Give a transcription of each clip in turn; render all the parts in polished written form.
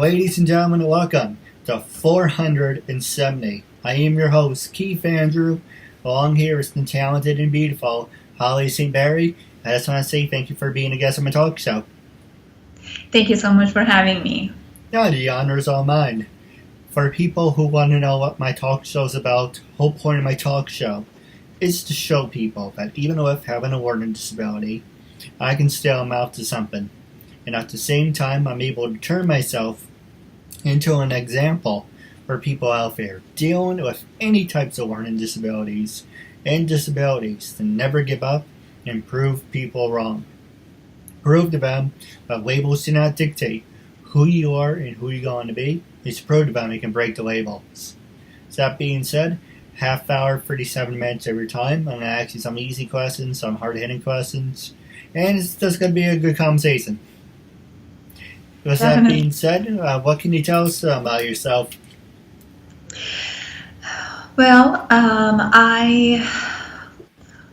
Ladies and gentlemen, welcome to 470. I am your host, Keith Andrew. Along here is the talented and beautiful Haleh Saberi. I just want to say thank you for being a guest on my talk show. Thank you so much for having me. No, the honor is all mine. For people who want to know what my talk show is about, the whole point of my talk show is to show people that even with having a learning disability, I can still amount to something. And at the same time, I'm able to turn myself into an example for people out there dealing with any types of learning disabilities and disabilities to never give up and prove people wrong. Prove to them that labels do not dictate who you are and who you're going to be. It's prove to them you can break the labels. So that being said, half hour, 37 minutes every time. I'm going to ask you some easy questions, some hard-hitting questions, and it's just going to be a good conversation. With that being said, what can you tell us about yourself? Well, I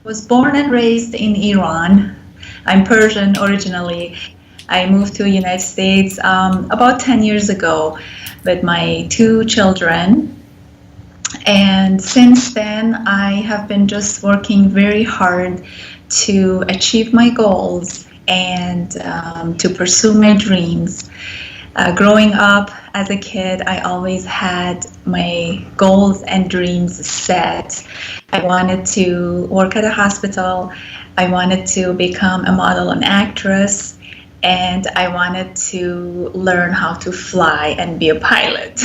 was born and raised in Iran. I'm Persian originally. I moved to the United States about 10 years ago with my 2 children. And since then, I have been just working very hard to achieve my goals and to pursue my dreams. Growing up as a kid, I always had my goals and dreams set. I wanted to work at a hospital. I wanted to become a model and actress. And I wanted to learn how to fly and be a pilot.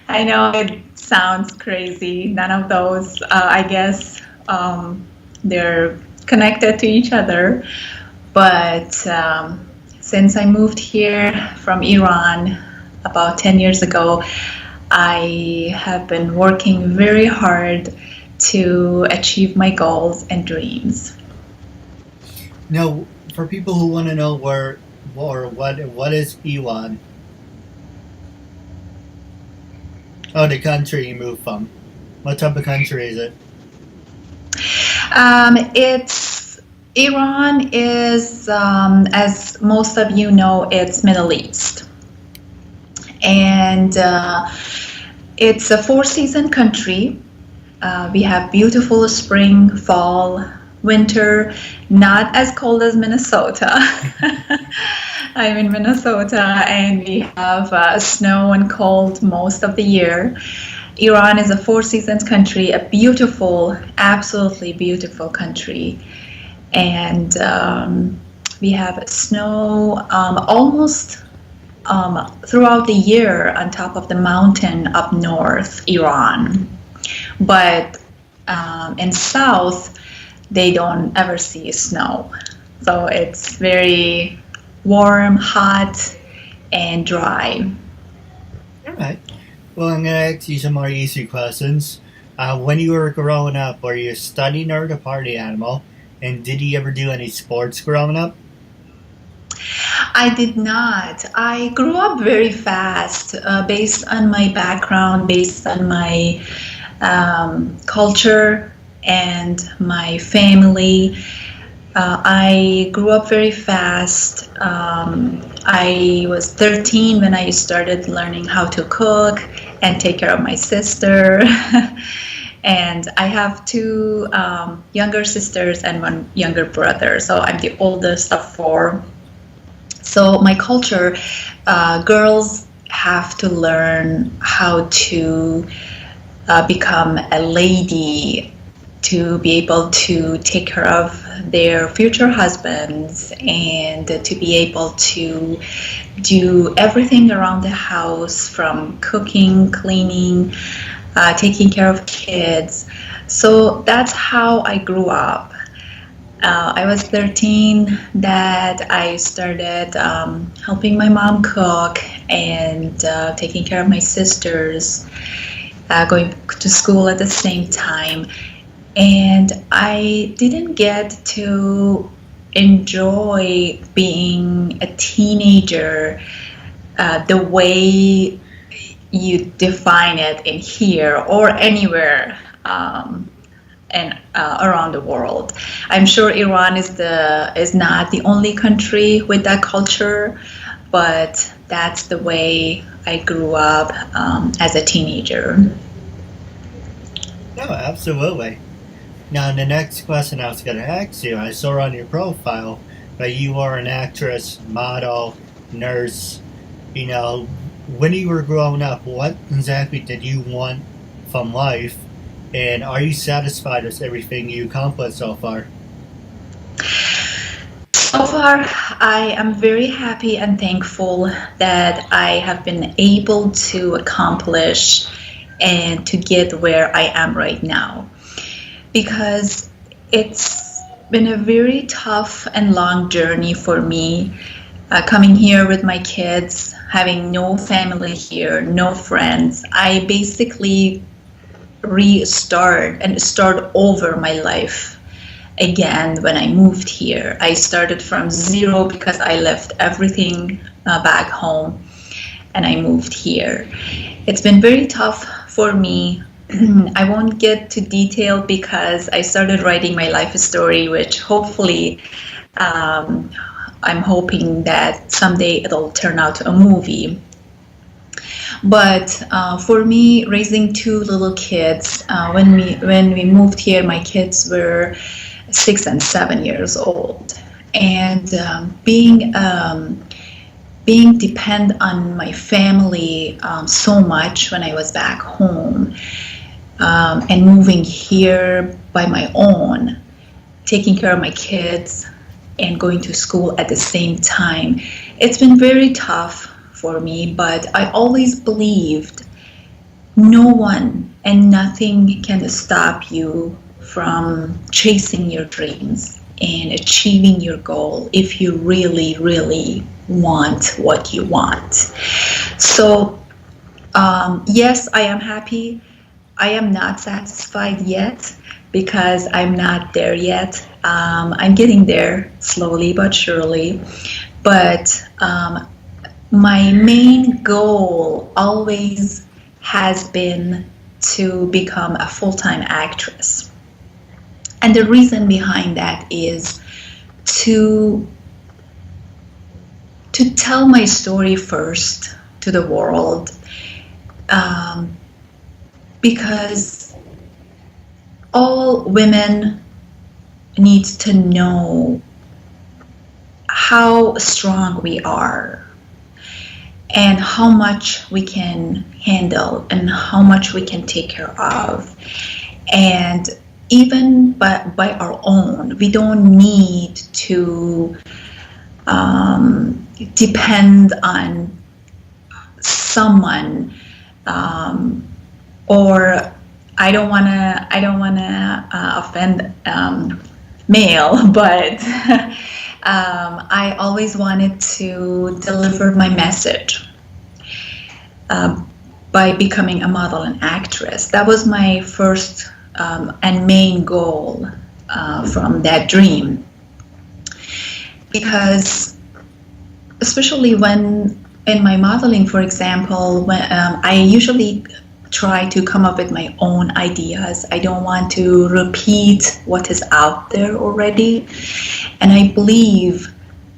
I know it sounds crazy. None of those, I guess, they're connected to each other. But since I moved here from Iran about 10 years ago, I have been working very hard to achieve my goals and dreams. Now, for people who want to know what is Iran? Oh, the country you moved from. What type of country is it? Iran is, as most of you know, it's Middle East. And it's a 4-season country. We have beautiful spring, fall, winter, not as cold as Minnesota. I'm in Minnesota and we have snow and cold most of the year. Iran is a 4-season country, a beautiful, absolutely beautiful country. And we have snow almost throughout the year on top of the mountain up north, Iran. But in south, they don't ever see snow. So it's very warm, hot, and dry. All right. Well, I'm going to ask you some more easy questions. When you were growing up, were you a study nerd or party animal? And did you ever do any sports growing up? I did not. I grew up very fast based on my background, based on my culture and my family. I grew up very fast. I was 13 when I started learning how to cook and take care of my sister. And I have 2 younger sisters and 1 younger brother. So I'm the oldest of 4. So my culture, girls have to learn how to become a lady, to be able to take care of their future husbands and to be able to do everything around the house, from cooking, cleaning, taking care of kids. So that's how I grew up. I was 13 that I started helping my mom cook and taking care of my sisters, going to school at the same time. And I didn't get to enjoy being a teenager the way you define it in here or anywhere and around the world. I'm sure Iran is not the only country with that culture, but that's the way I grew up as a teenager. No, absolutely. Now, the next question I was going to ask you, I saw on your profile that you are an actress, model, nurse. You know, when you were growing up, what exactly did you want from life? And are you satisfied with everything you accomplished so far? So far, I am very happy and thankful that I have been able to accomplish and to get where I am right now. Because it's been a very tough and long journey for me, coming here with my kids, having no family here, no friends. I basically start over my life again when I moved here. I started from zero because I left everything back home and I moved here. It's been very tough for me. I won't get to detail because I started writing my life story, which hopefully I'm hoping that someday it'll turn out to a movie. But for me, raising two little kids, when we moved here, my kids were 6 and 7 years old, and being dependent on my family so much when I was back home, and moving here by my own, taking care of my kids and going to school at the same time, it's been very tough for me, but I always believed no one and nothing can stop you from chasing your dreams and achieving your goal if you really, really want what you want. So, yes, I am happy. I am not satisfied yet because I'm not there yet. I'm getting there slowly but surely. But my main goal always has been to become a full-time actress. And the reason behind that is to tell my story first to the world, because all women need to know how strong we are and how much we can handle and how much we can take care of. And even by our own, we don't need to depend on someone, or I don't wanna offend male, but I always wanted to deliver my message by becoming a model and actress. That was my first and main goal from that dream. Because especially when in my modeling, for example, when I usually try to come up with my own ideas. I don't want to repeat what is out there already. And I believe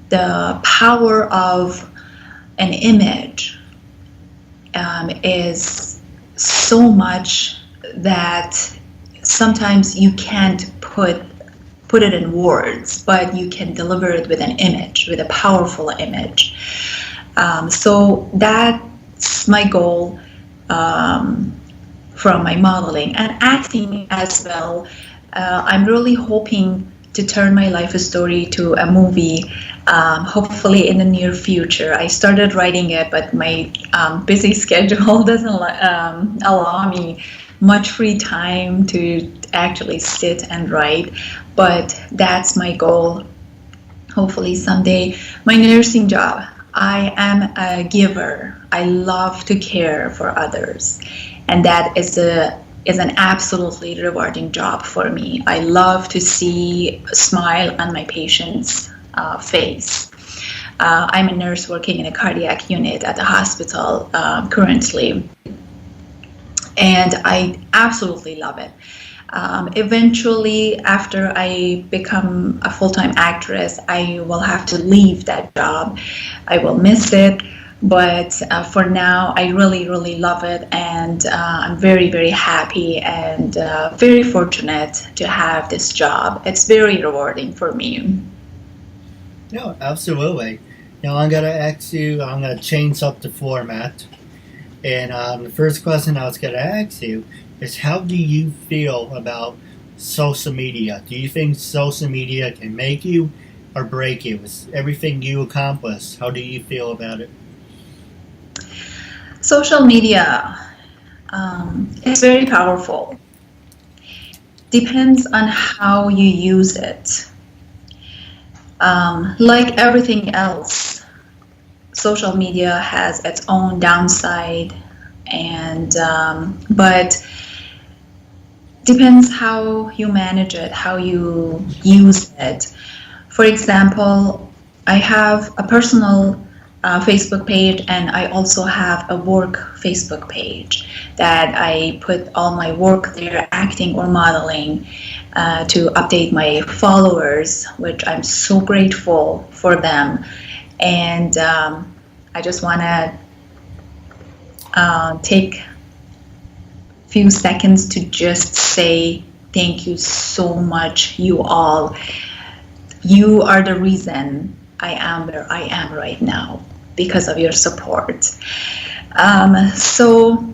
the power of an image is so much that sometimes you can't put it in words, but you can deliver it with an image, with a powerful image. So that's my goal from my modeling and acting as well. I'm really hoping to turn my life story to a movie, hopefully in the near future. I started writing it, but my busy schedule doesn't allow me much free time to actually sit and write, but that's my goal. Hopefully someday. My nursing job, I am a giver. I love to care for others, and that is an absolutely rewarding job for me. I love to see a smile on my patient's face. I'm a nurse working in a cardiac unit at the hospital currently, and I absolutely love it. Eventually, after I become a full-time actress, I will have to leave that job. I will miss it, But for now, I really, really love it, and I'm very, very happy and very fortunate to have this job. It's very rewarding for me. No, absolutely. Now I'm gonna change up the format. And the first question I was gonna ask you is, how do you feel about social media? Do you think social media can make you or break you? Is everything you accomplish, how do you feel about it? Social media is very powerful. Depends on how you use it. Like everything else, social media has its own downside, and but depends how you manage it, how you use it. For example, I have a personal Facebook page, and I also have a work Facebook page that I put all my work there, acting or modeling, to update my followers, which I'm so grateful for them. And I just want to take a few seconds to just say thank you so much, you all. You are the reason I am where I am right now, because of your support. So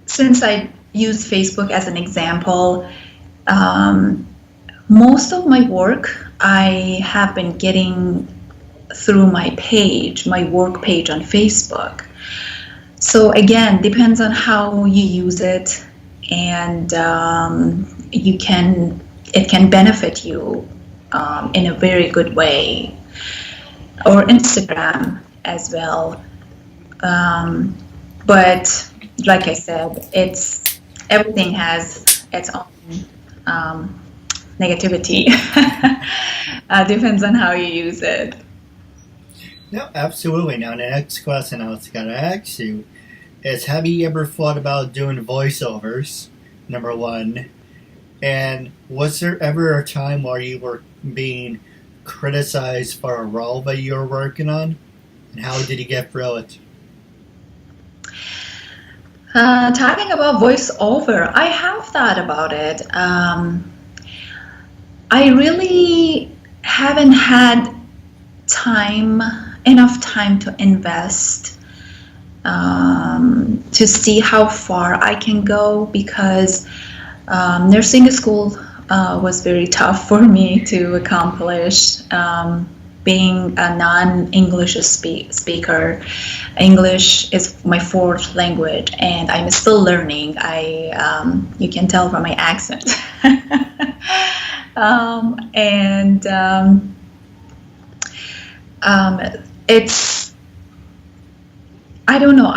since I use Facebook as an example, most of my work I have been getting through my page, my work page on Facebook. So again, depends on how you use it, and it can benefit you in a very good way, or Instagram as well. But like I said, everything has its own negativity. Depends on how you use it. No, absolutely. Now, the next question I was going to ask you is, have you ever thought about doing voiceovers, number one? And was there ever a time where you were being criticized for a role that you were working on? And how did you get through it? Talking about voiceover, I have thought about it. I really haven't had enough time to invest to see how far I can go, because nursing school was very tough for me to accomplish. Being a non-English speaker, English is my fourth language, and I'm still learning. You can tell from my accent. It's, I don't know.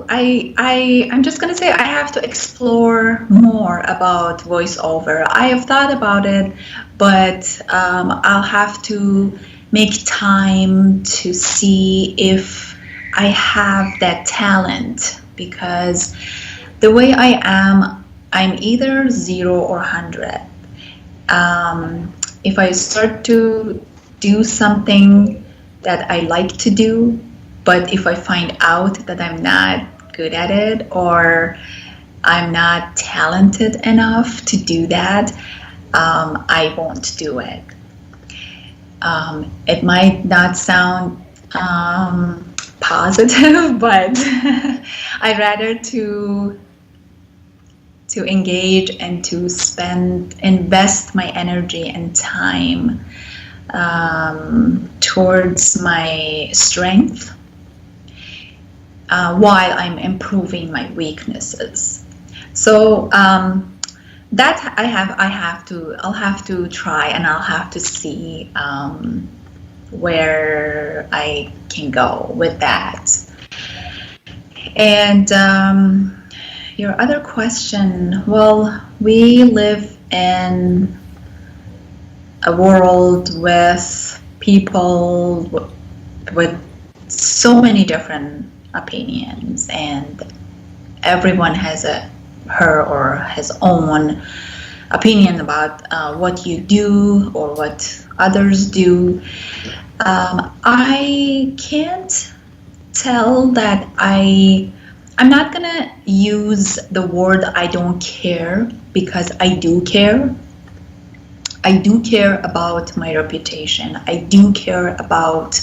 I'm just gonna say I have to explore more about voiceover. I have thought about it, but I'll have to make time to see if I have that talent, because the way I am, I'm either 0 or 100. If I start to do something that I like to do, but if I find out that I'm not good at it, or I'm not talented enough to do that, I won't do it. It might not sound positive, but I'd rather to engage and to invest my energy and time towards my strength, while I'm improving my weaknesses. So that I'll have to try, and I'll have to see where I can go with that. And your other question, well, we live in a world with people with so many different opinions, and everyone has her or his own opinion about what you do or what others do. I can't tell that I'm not gonna use the word I don't care, because I do care. I do care about my reputation. I do care about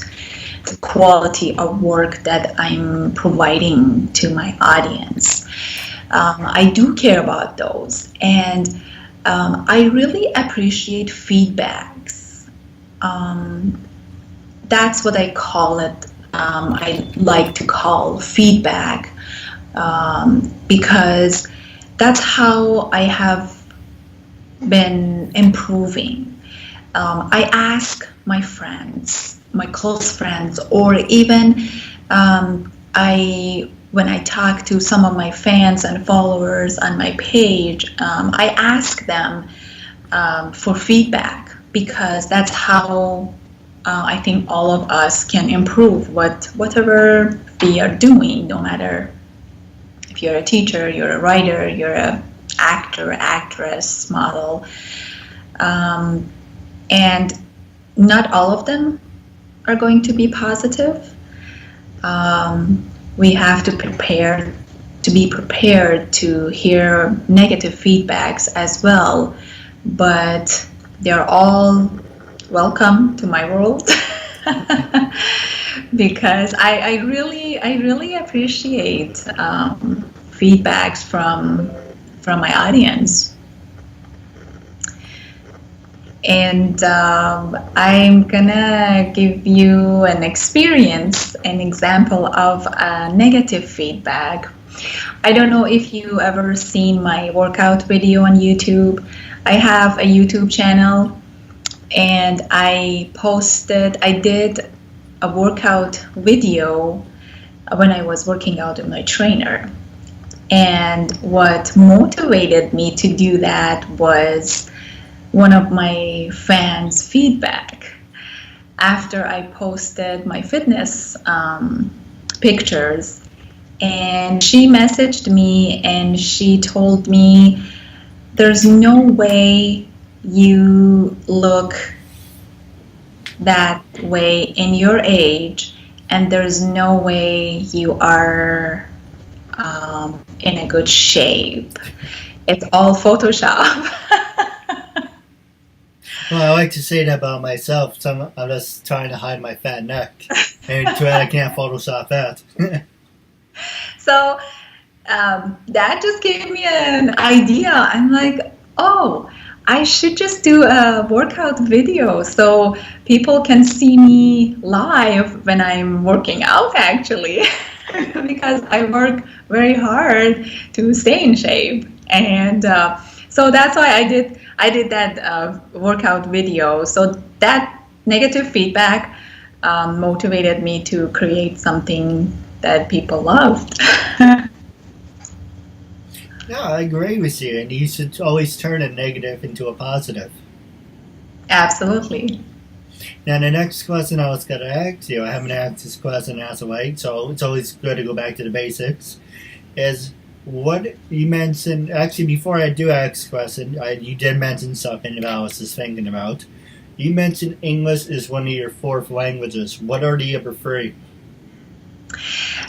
the quality of work that I'm providing to my audience. I do care about those, and I really appreciate feedbacks. That's what I call it. I like to call feedback, because that's how I have been improving. I ask my friends, my close friends, or even when I talk to some of my fans and followers on my page, I ask them for feedback, because that's how I think all of us can improve whatever we are doing, no matter if you're a teacher, you're a writer, you're a actor, actress, model, and not all of them are going to be positive. We have to be prepared to hear negative feedbacks as well, but they're all welcome to my world. Because I really appreciate feedbacks from my audience. And I'm gonna give you an example of negative feedback. I don't know if you ever seen my workout video on YouTube. I have a YouTube channel, and I did a workout video when I was working out with my trainer. And what motivated me to do that was one of my fans' feedback. After I posted my fitness pictures, and she messaged me and she told me, there's no way you look that way in your age, and there's no way you are in a good shape. It's all Photoshop. Well, I like to say that about myself. I'm just trying to hide my fat neck, and I can't Photoshop that. So that just gave me an idea. I'm like, oh, I should just do a workout video so people can see me live when I'm working out, actually, because I work very hard to stay in shape. And so that's why I did that workout video. So that negative feedback motivated me to create something that people loved. Yeah, I agree with you, and you should always turn a negative into a positive. Absolutely. Now, the next question I was going to ask you, I haven't asked this question as of late, so it's always good to go back to the basics, is what you mentioned. Actually, before I do ask the question, you did mention something that I was just thinking about. You mentioned English is one of your fourth languages. What are the other three?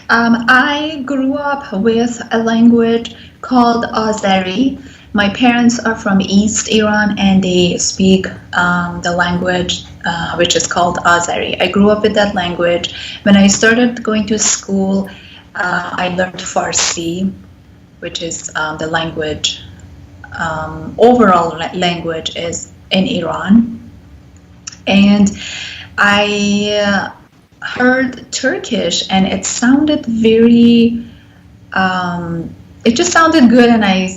I grew up with a language called Azeri. My parents are from East Iran, and they speak the language which is called Azeri. I grew up with that language. When I started going to school, I learned Farsi, which is the language, overall language is in Iran. And I heard Turkish, and it sounded very, it just sounded good, and I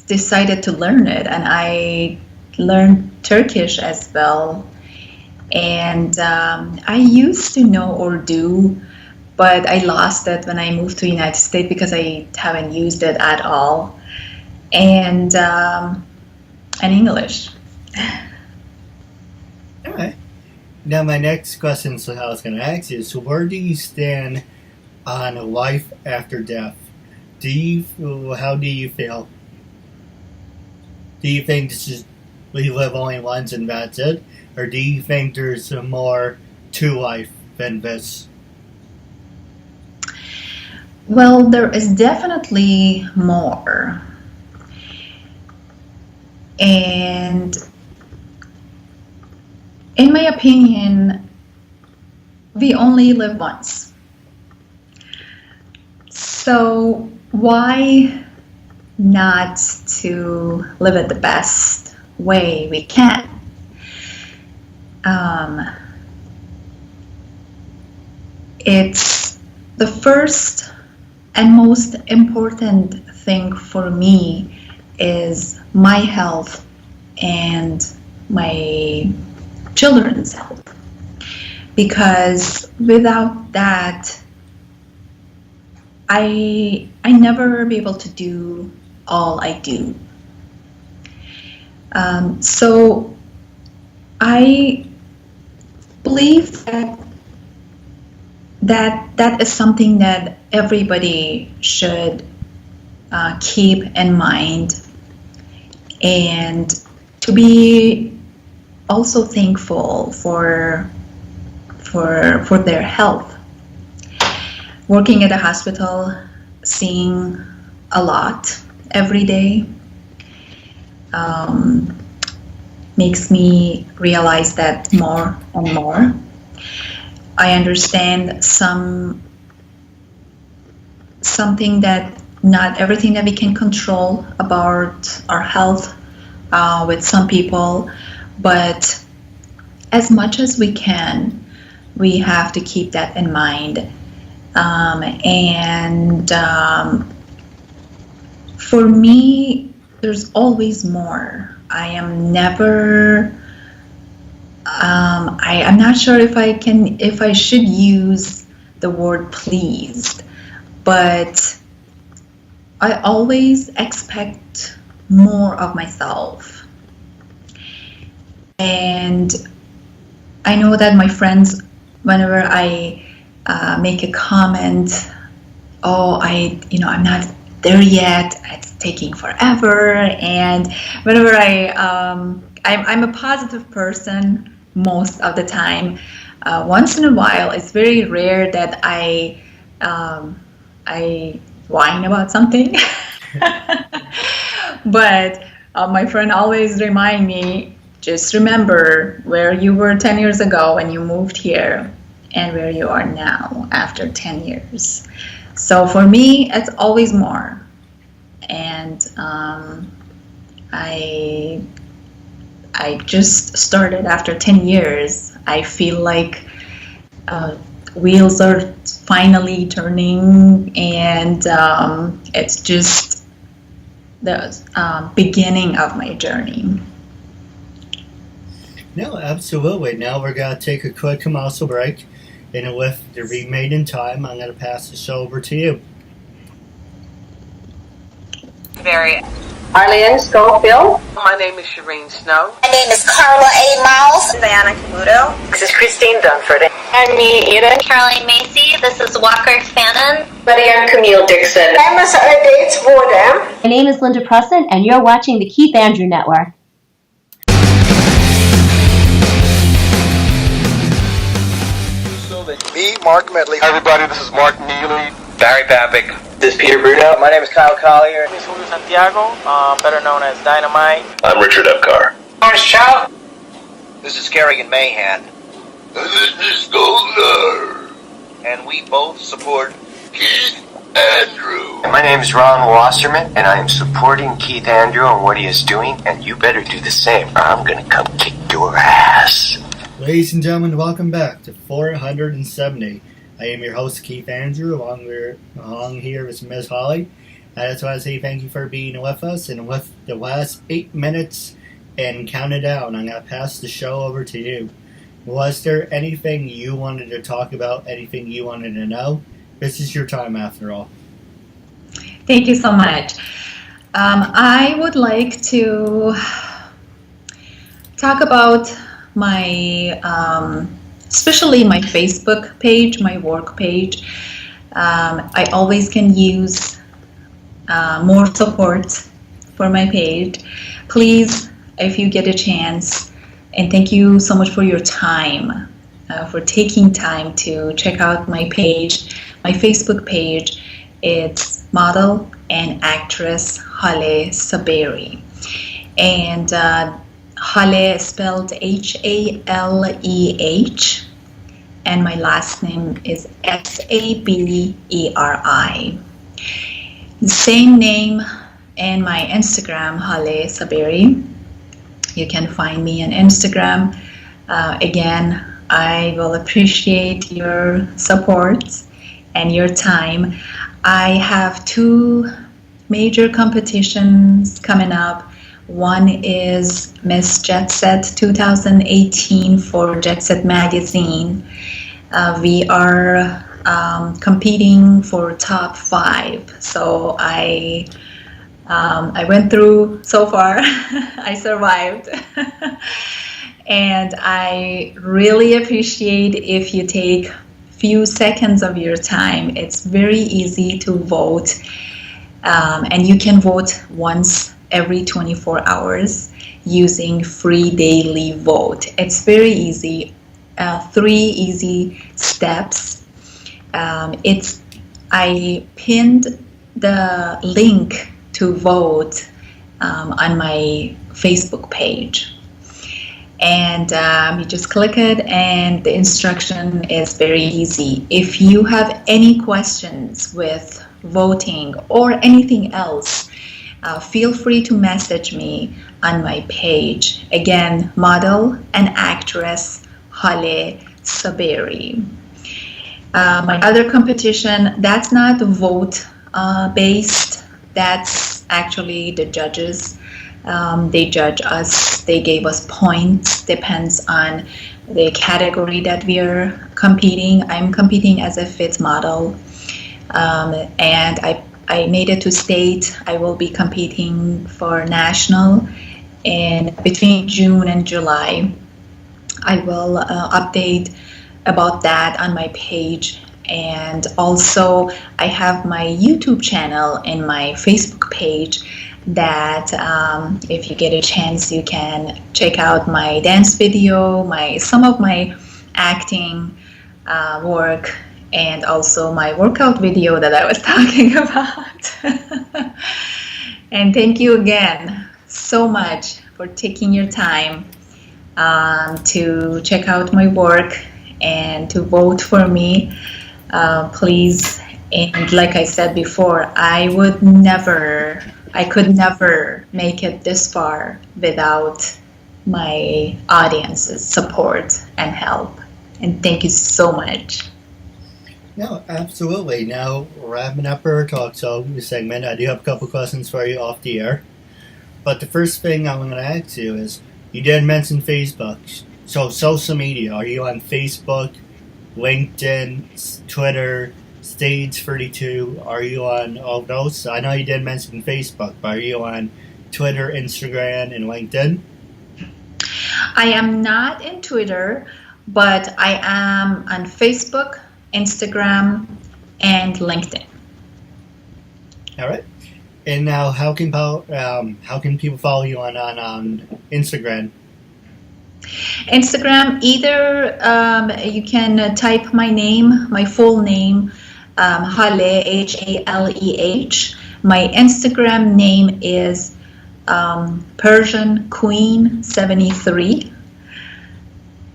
decided to learn it, and I learned Turkish as well. And I used to know Urdu, but I lost it when I moved to the United States because I haven't used it at all. And English. All right. Now, my next question I was going to ask you is, so where do you stand on life after death? How do you feel? Do you think we live only once and that's it? Or do you think there's more to life than this? Well, there is definitely more. And in my opinion, we only live once. So why not to live it the best way we can? It's the first and most important thing for me is my health and my children's health, because without that I never be able to do all I do. So I believe that is something that everybody should keep in mind, and to be also thankful for their health. Working at a hospital, seeing a lot every day makes me realize that more and more. I understand something that not everything that we can control about our health with some people, but as much as we can, we have to keep that in mind. For me, there's always more. I am never. I'm not sure if I should use the word pleased, but I always expect more of myself. And I know that my friends, whenever I make a comment, I'm not there yet, it's taking forever, and whenever I'm a positive person most of the time. Once in a while, it's very rare that I whine about something. But my friend always remind me, just remember where you were 10 years ago when you moved here and where you are now after 10 years. So for me, it's always more. And I just started after 10 years. I feel like wheels are finally turning, and it's just the beginning of my journey. No, absolutely. Now we're going to take a quick commercial break, and with the remaining time, I'm going to pass the show over to you. Very. Arlene Schofield. My name is Shireen Snow. My name is Carla A. Miles. Diana Camuto. This is Christine Dunford. I'm me, Eden. Caroline Macy. This is Walker Fannin. I'm Camille Dixon. I'm Masara Dates Vodam. My name is Linda Preston, and you're watching the Keith Andrew Network. Me, Mark Medley. Hi everybody, this is Mark Neely. Barry Papick. This is Peter Bruno. My name is Kyle Collier. This is Julio Santiago, better known as Dynamite. I'm Richard Epcar. Morris Chow. This is Kerrigan Mahan. This is Goldar. And we both support Keith Andrew. And my name is Ron Wasserman, and I am supporting Keith Andrew on what he is doing, and you better do the same, or I'm going to come kick your ass. Ladies and gentlemen, welcome back to 470. I am your host, Keith Andrew, along here with Ms. Holly. I just want to say thank you for being with us, and with the last 8 minutes and counting down, I'm going to pass the show over to you. Was there anything you wanted to talk about, anything you wanted to know? This is your time after all. Thank you so much. I would like to talk about my, especially my Facebook page, my work page. I always can use more support for my page. Please, if you get a chance, and thank you so much for your time, for taking time to check out my page, my Facebook page. It's model and actress Haleh Saberi. And Haleh is spelled Haleh, and my last name is Saberi. The same name and my Instagram, Haleh Saberi. You can find me on Instagram. Again, I will appreciate your support and your time. I have 2 major competitions coming up. One is Miss Jet Set 2018 for Jet Set magazine. We are competing for top 5. So I went through so far. I survived. And I really appreciate if you take few seconds of your time. It's very easy to vote, and you can vote once every 24 hours using free daily vote. It's very easy. 3 easy steps. I pinned the link to vote on my Facebook page. And you just click it, and the instruction is very easy. If you have any questions with voting or anything else, feel free to message me on my page. Again, model and actress Haleh Saberi. My other competition, that's not vote based, that's actually the judges. They judge us, they gave us points, depends on the category that we are competing. I'm competing as a fit model, and I made it to state. I will be competing for national, and between June and July, I will update about that on my page. And also I have my YouTube channel and my Facebook page that if you get a chance, you can check out my dance video, some of my acting work, and also my workout video that I was talking about. And thank you again so much for taking your time to check out my work and to vote for me. Please, and like I said before, I could never make it this far without my audience's support and help. And thank you so much. No, absolutely. Now, wrapping up our talk show segment, I do have a couple questions for you off the air. But the first thing I'm going to ask you is, you did mention Facebook. So social media, are you on Facebook, LinkedIn, Twitter, Stage 32? Are you on all those? I know you did mention Facebook, but are you on Twitter, Instagram, and LinkedIn? I am not in Twitter, but I am on Facebook, Instagram, and LinkedIn. All right. And now, how can people follow you on Instagram? Instagram, either you can type my name, my full name, Haleh, Haleh. My Instagram name is Persian Queen 73,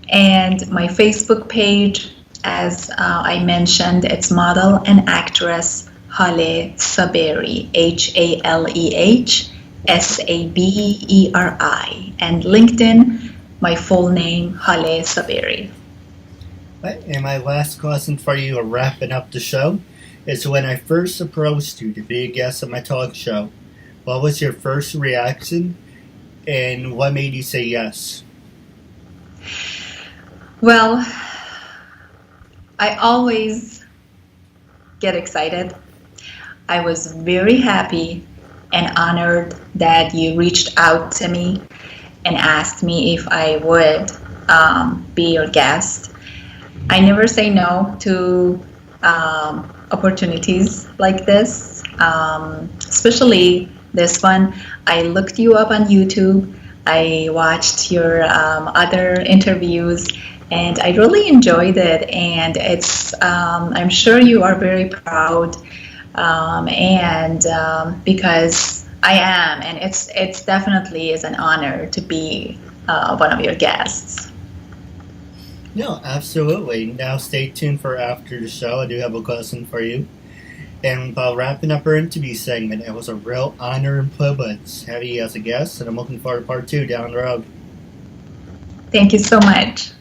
and my Facebook page, as I mentioned, it's model and actress Haleh Saberi, Haleh Saberi, and LinkedIn, my full name, Haleh Saberi. Right. And my last question for you, wrapping up the show, is when I first approached you to be a guest on my talk show, what was your first reaction, and what made you say yes? Well, I always get excited. I was very happy and honored that you reached out to me and asked me if I would be your guest. I never say no to opportunities like this, especially this one. I looked you up on YouTube. I watched your other interviews, and I really enjoyed it. And I'm sure you are very proud, because I am, and it's definitely is an honor to be one of your guests. No, absolutely. Now stay tuned for after the show. I do have a question for you. And while wrapping up our interview segment, it was a real honor and privilege having you as a guest, and I'm looking forward to part 2 down the road. Thank you so much.